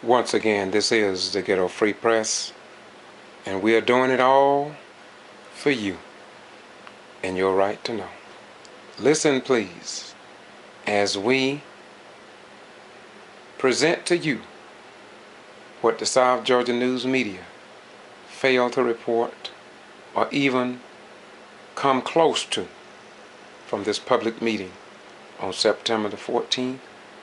Once again, this is the Ghetto Free Press, and we are doing it all for you and your right to know. Listen, please, as we present to you what the South Georgia news media failed to report or even come close to from this public meeting on September the 14th,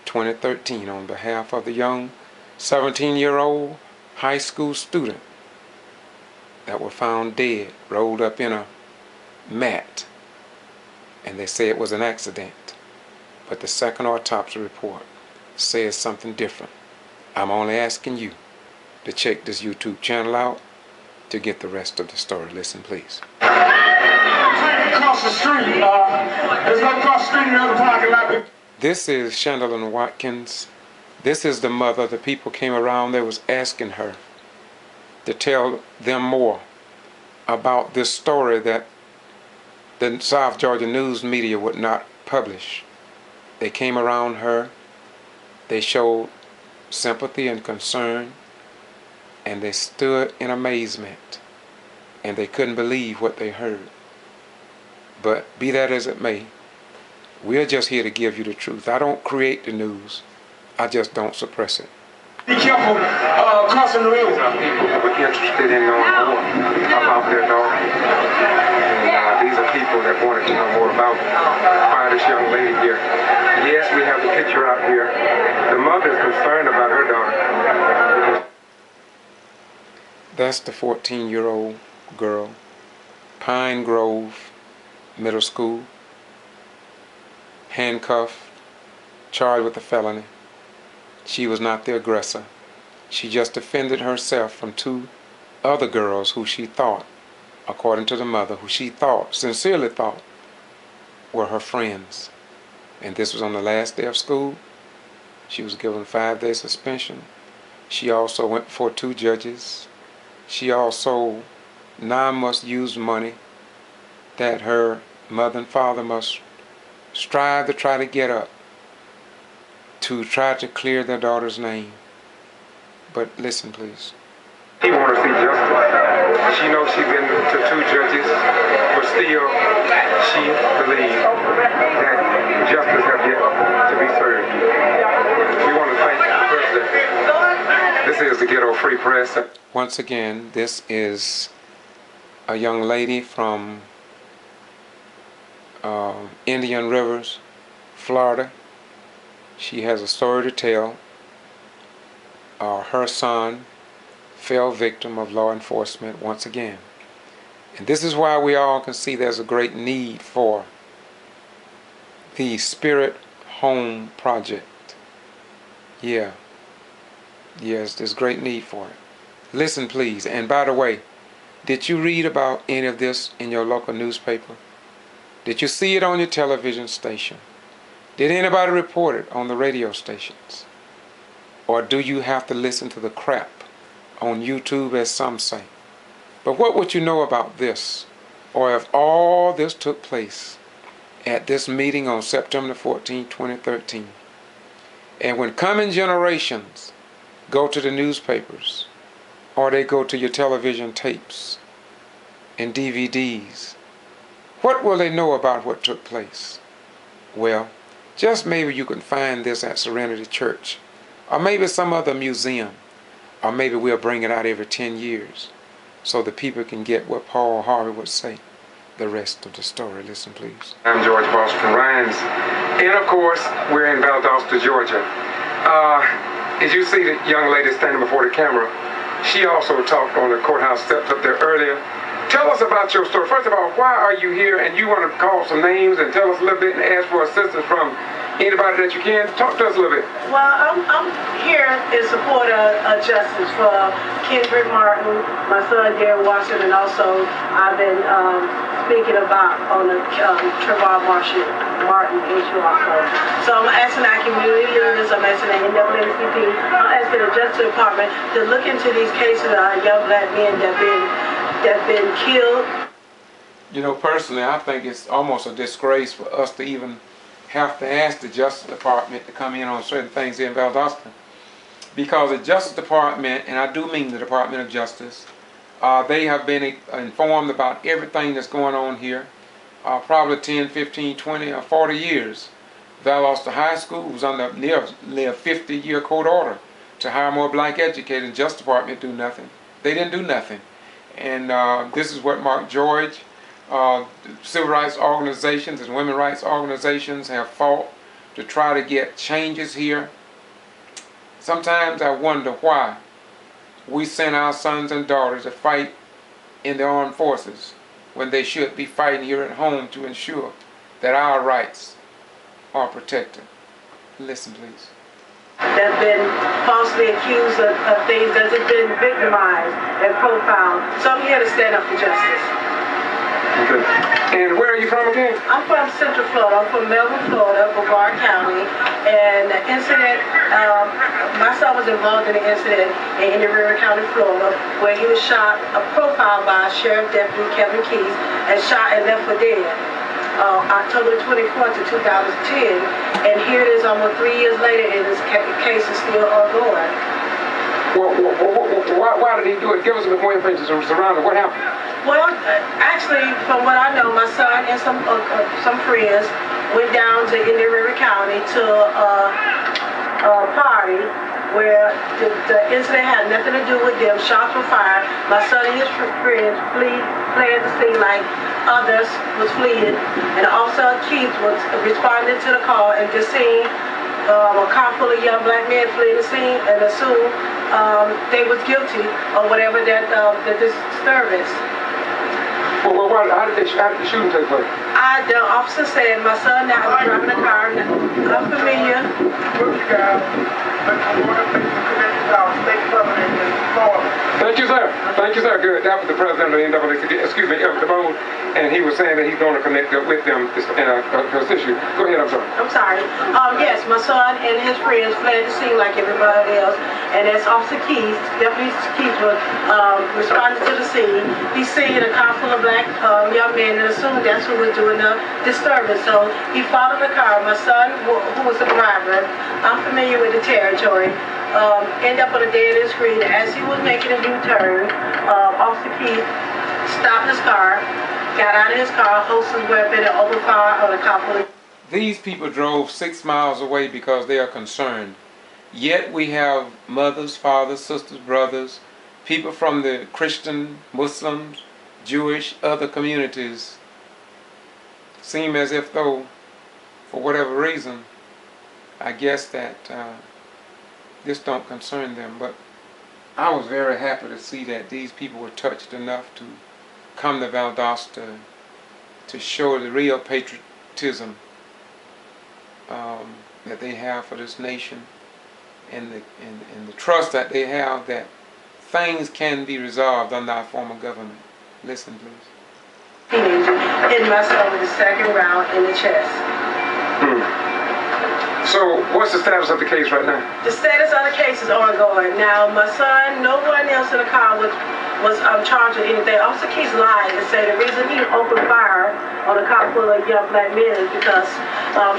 2013, on behalf of the young 17-year-old high school student that were found dead, rolled up in a mat, and they say it was an accident. But the second autopsy report says something different. I'm only asking you to check this YouTube channel out to get the rest of the story. Listen, please. Across the street, there's no cross the street in the other parking lot. This is Chandler Watkins. This is the mother. The people came around. They was asking her to tell them more about this story that the South Georgia news media would not publish. They came around her. They showed sympathy and concern, and they stood in amazement, and they couldn't believe what they heard. But be that as it may, we're just here to give you the truth. I don't create the news. I just don't suppress it. Be careful crossing the road. People that were interested in knowing more about their daughter. And these are people that wanted to know more about why this young lady here. Yes, we have the picture out here. The mother is concerned about her daughter. That's the 14-year-old girl, Pine Grove Middle School, handcuffed, charged with a felony. She was not the aggressor. She just defended herself from two other girls who she thought, according to the mother, who she thought, sincerely thought, were her friends. And this was on the last day of school. She was given a 5-day suspension. She also went before 2 judges. She also now must use money that her mother and father must strive to try to get up to try to clear their daughter's name. But listen, please. He wants to see justice. She knows she's been to 2 judges, but still she believes that justice has yet to be served. We want to thank the president. This is the Ghetto Free Press. Once again, this is a young lady from Indian Rivers, Florida. She has a story to tell. Her son fell victim of law enforcement once again. And this is why we all can see there's a great need for the Spirit Home Project. Yeah. Yes, there's great need for it. Listen, please. And by the way, did you read about any of this in your local newspaper? Did you see it on your television station? Did anybody report it on the radio stations? Or do you have to listen to the crap on YouTube, as some say? But what would you know about this? Or if all this took place at this meeting on September 14, 2013, and when coming generations go to the newspapers, or they go to your television tapes and DVDs, what will they know about what took place? Well, just maybe you can find this at Serenity Church, or maybe some other museum, or maybe we'll bring it out every 10 years so the people can get what Paul Harvey would say, the rest of the story. Listen, please. I'm George Boston Rhines, and of course, we're in Valdosta, Georgia. As you see the young lady standing before the camera, she also talked on the courthouse steps up there earlier. Tell us about your story. First of all, why are you here? And you want to call some names and tell us a little bit and ask for assistance from anybody that you can. Talk to us a little bit. Well, I'm here in support of justice for Kendrick Martin, my son Darren Washington, and also I've been speaking about on the Trayvon Martin issue also. So I'm asking our community leaders, I'm asking the NAACP, I'm asking the Justice Department to look into these cases of young black men that have been killed. You know, personally, I think it's almost a disgrace for us to even have to ask the Justice Department to come in on certain things here in Valdosta. because the Justice Department, and I do mean the Department of Justice, they have been informed about everything that's going on here. Probably 10, 15, 20, or 40 years. Valdosta High School was under nearly a 50-year court order to hire more black educators. The Justice Department do nothing. They didn't do nothing. And this is what Mark George, civil rights organizations and women's rights organizations have fought to try to get changes here. Sometimes I wonder why we send our sons and daughters to fight in the armed forces when they should be fighting here at home to ensure that our rights are protected. Listen, please. That's been falsely accused of things that have been victimized and profiled. So I'm here to stand up for justice. Okay. And where are you from again? I'm from Central Florida. I'm from Melbourne, Florida, G.B.R. County. And the incident, my son was involved in an incident in Indian River County, Florida, where he was shot, profiled by Sheriff Deputy Kevin Keys, and shot and left for dead. October 24th of 2010, and here it is almost 3 years later, and this case is still ongoing. Why did he do it? Give us a bit more information surrounding what happened. Well, actually, from what I know, my son and some friends went down to Indian River County to a party where the incident had nothing to do with them. Shots were fired. My son and his friends fled the scene like others was fleeing, and Officer Keith was responding to the call and just seeing a car full of young black men flee the scene and assumed they was guilty of whatever that the disturbance. Well, how did the shooting take place? The officer said my son now was driving a car. I'm familiar. Thank you, sir. Thank you, sir. Good. That was the president of the NAACP, excuse me, of the board, and he was saying that he's going to connect up with them in this issue. Go ahead, I'm sorry. I'm sorry. Yes, my son and his friends fled the scene like everybody else, and as Officer Keys, Deputy Keys, was responding to the scene, he seen a car full of black young men and assumed that's who was doing the disturbance. So he followed the car. My son, who was the driver, I'm familiar with the territory, ended up on a dead-end screen. As he was making a U-turn, Officer Keith stopped his car, got out of his car, holstered his weapon, and opened fire on a couple of... These people drove 6 miles away because they are concerned. Yet we have mothers, fathers, sisters, brothers, people from the Christian, Muslims, Jewish, other communities seem as if though, for whatever reason, I guess that this don't concern them. But I was very happy to see that these people were touched enough to come to Valdosta to show the real patriotism that they have for this nation, and the trust that they have that things can be resolved under our form of government. Listen, please. Teenager hit myself with the second round in the chest. So, what's the status of the case right now? The status of the case is ongoing. Now, my son, no one else in the car was charged with anything. Officer Keys lied and said the reason he opened fire on a car full of young black men is because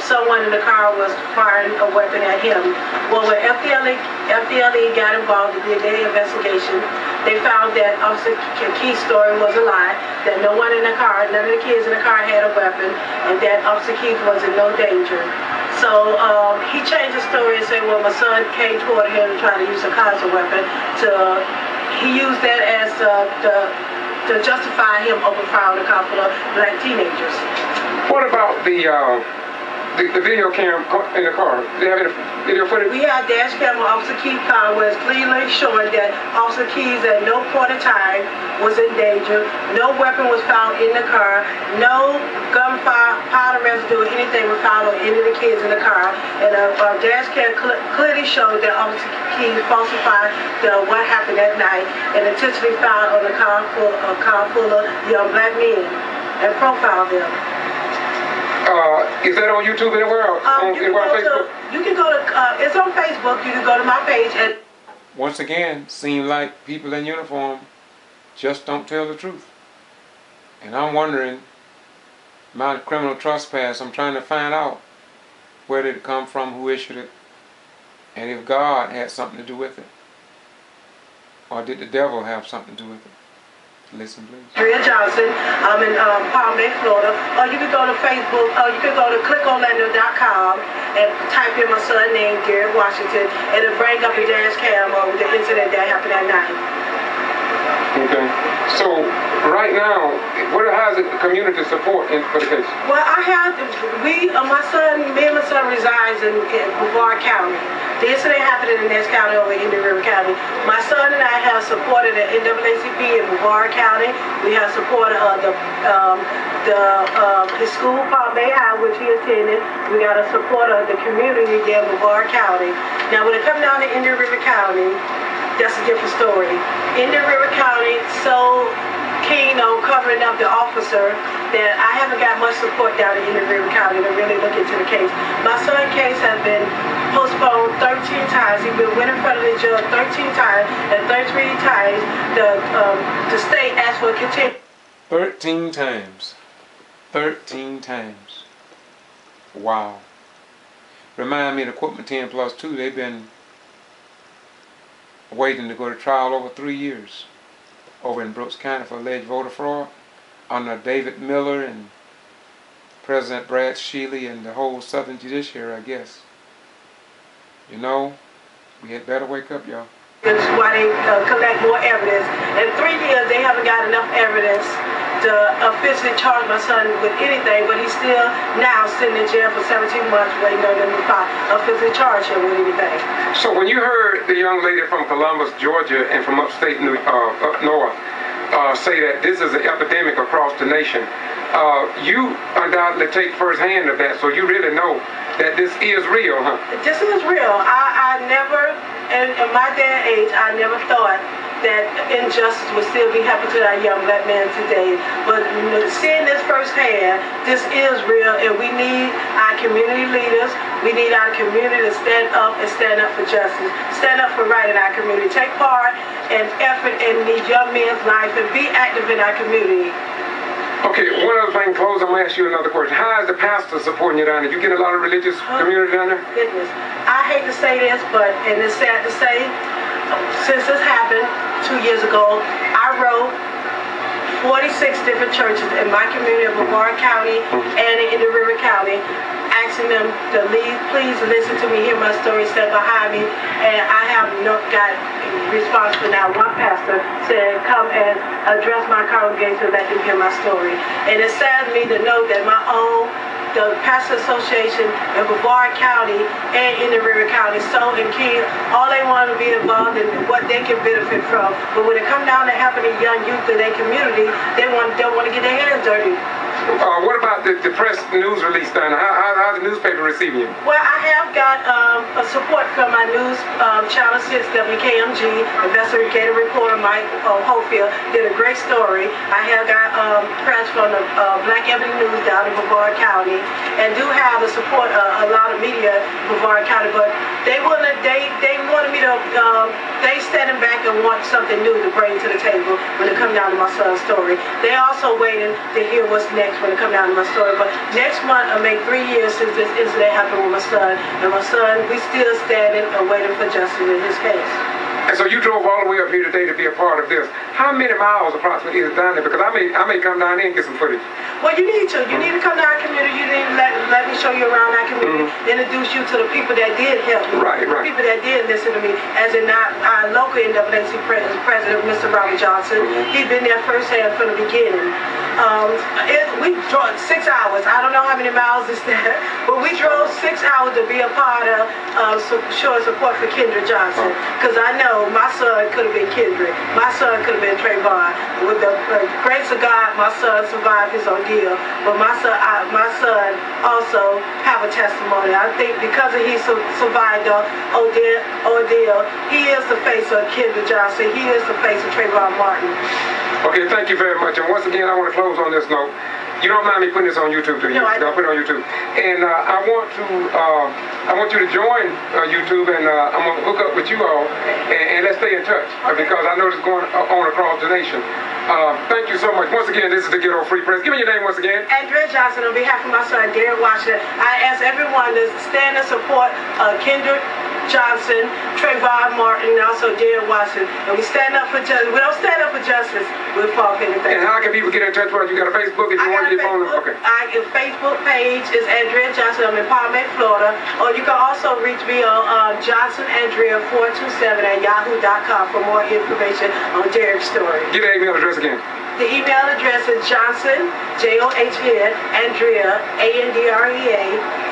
someone in the car was firing a weapon at him. Well, when FDLE got involved and did their investigation, they found that Officer Keys' story was a lie, that no one in the car, none of the kids in the car had a weapon, and that Officer Keys was in no danger. So he changed the story and said, well, my son came toward him and tried to use a concert weapon. He used that as to justify him open fire on a couple of black teenagers. What about the video cam in the car? Do you have any video footage? We have dash cam on Officer Keys' car where it's clearly showing that Officer Keys at no point in time was in danger. No weapon was found in the car. No gunfire, powder residue, or anything was found on any of the kids in the car. And our dash cam clearly showed that Officer Keys falsified what happened that night and intentionally found on a car full of young black men and profiled them. Is that on YouTube anywhere? Or on Facebook? You can go to, it's on Facebook. You can go to my page. And once again, seem like people in uniform just don't tell the truth. And I'm wondering, my criminal trespass, I'm trying to find out where did it come from, who issued it, And if God had something to do with it, or did the devil have something to do with it? Listen, please. Andrea Johnson. I'm in Palm Bay, Florida. Or you can go to Facebook, or you can go to clickorlando.com and type in my son's name, G.B.R. Washington, and it'll bring up the dash cam of the incident that happened that night. Okay. So right now, how is the community support for the case? Well, I have, me and my son resides in G.B.R. County. The incident happened in the next county over in Indian River County. My son and I have supported the NAACP in G.B.R. County. We have supported his school, Palm Bay High, which he attended. We got a support of the community there in G.B.R. County. Now, when it comes down to Indian River County, that's a different story. Indian River County, so keen on covering up the officer that I haven't got much support down in Indian River County to really look into the case. My son's case has been postponed 13 times. He's been went in front of the judge 13 times, and 33 times the state asked for a continuation. 13 times. 13 times. Wow. Remind me of the Equipment 10 plus 2. They've been waiting to go to trial over 3 years over in Brooks County for alleged voter fraud under David Miller and President Brad Shealy and the whole Southern Judiciary, I guess. You know, we had better wake up, y'all. That's why they collect more evidence. In 3 years, they haven't got enough evidence to officially charge my son with anything, but he's still now sitting in jail for 17 months waiting on them to officially charge him with anything. So when you heard the young lady from Columbus, Georgia, and from upstate up north say that this is an epidemic across the nation, you undoubtedly take first hand of that, so you really know that this is real, huh? This is real. I never, in my day and age, I never thought that injustice would still be happening to our young black men today. But seeing this firsthand, this is real, and we need our community leaders, we need our community to stand up and stand up for justice, stand up for right in our community, take part and effort in these young men's life, and be active in our community. Okay, one other thing, close, I'm going to ask you another question. How is the pastor supporting you down there? You get a lot of religious community down there? Goodness. I hate to say this, but, and it's sad to say, since this happened 2 years ago, I wrote 46 different churches in my community of G.B.R. County and in Indian River County, asking them to please listen to me, hear my story, stand behind me, and I have not got response for now. One pastor said, come and address my congregation, let them hear my story. And it saddens me to know that the Pastor Association in G.B.R. County and Indian River County, so and keen, all they want to be involved in what they can benefit from. But when it comes down to helping the young youth in their community, they want to get their hands dirty. What about the press news release down there? How's the newspaper receiving you? Well, I have got a support from my news channel 6, WKMG, investigative reporter Mike Hopefield did a great story. I have got press from the Black Ebony News down in G.B.R. County, and do have a support a lot of media in G.B.R. County, but they wanted me to, they standing back and want something new to bring to the table when it comes down to my son's story. They also waiting to hear what's next when it comes down to my story. But next month, I'll make 3 years since this incident happened with my son. And my son, we still standing and waiting for justice in his case. And so you drove all the way up here today to be a part of this. How many miles approximately is it down there? Because I may come down there and get some footage. Well, you need to. You need to come to our community. You need to let me show you around our community. Introduce you to the people that did help me. Right. The people that did listen to me. As in our local NAACP president, Mr. Robert Johnson. He's been there firsthand from the beginning. We drove 6 hours. I don't know how many miles is that, but we drove 6 hours to be a part of showing support for Kendra Johnson. Because I know my son could have been Kendrick. My son could have been Trayvon. With the grace of God, my son survived his ordeal. But my son also have a testimony. I think because he survived the ordeal, he is the face of Kendra Johnson. He is the face of Trayvon Martin. Okay, thank you very much. And once again, I want to close on this note. You don't mind me putting this on YouTube, do you? No, I don't. I'll put it on YouTube. And I want you to join YouTube, and I'm going to hook up with you all, and let's stay in touch, because I know this is going on across the nation. Thank you so much. Once again, this is the Ghetto Free Press. Give me your name once again. Andrea Johnson, on behalf of my son, G.B.R. Washington. I ask everyone to stand and support Kendrick Johnson, Trayvon Martin, and also Darren Watson. And we stand up for justice. We don't stand up for justice, we'll fall anything. And how can people get in touch with you? You got a Facebook if you want your phone number? Okay. My Facebook page is Andrea Johnson. I'm in Palm Bay, Florida. Or you can also reach me on johnsonandrea427@yahoo.com for more information on Derek's story. Give the email address again. The email address is Johnson, John, Andrea, Andrea,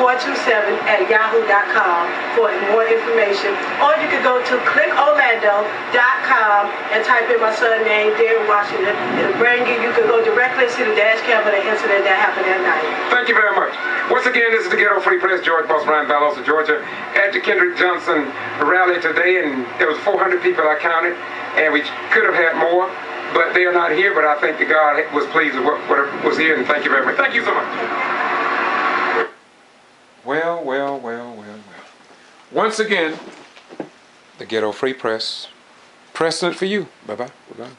427@yahoo.com for more information. Or you can go to clickorlando.com and type in my son's name, Darren Washington. It'll bring you. You can go directly to the dash cam of the incident that happened that night. Thank you very much. Once again, this is the Ghetto Free Press, George Boss Brian Vallosa, Georgia, at the Kendrick Johnson rally today, and there was 400 people I counted, and we could have had more. But they are not here, but I think that God was pleased with what was here, and thank you very much. Thank you so much. Well. Once again, the Ghetto Free Press, pressing it for you. Bye-bye. We're gone.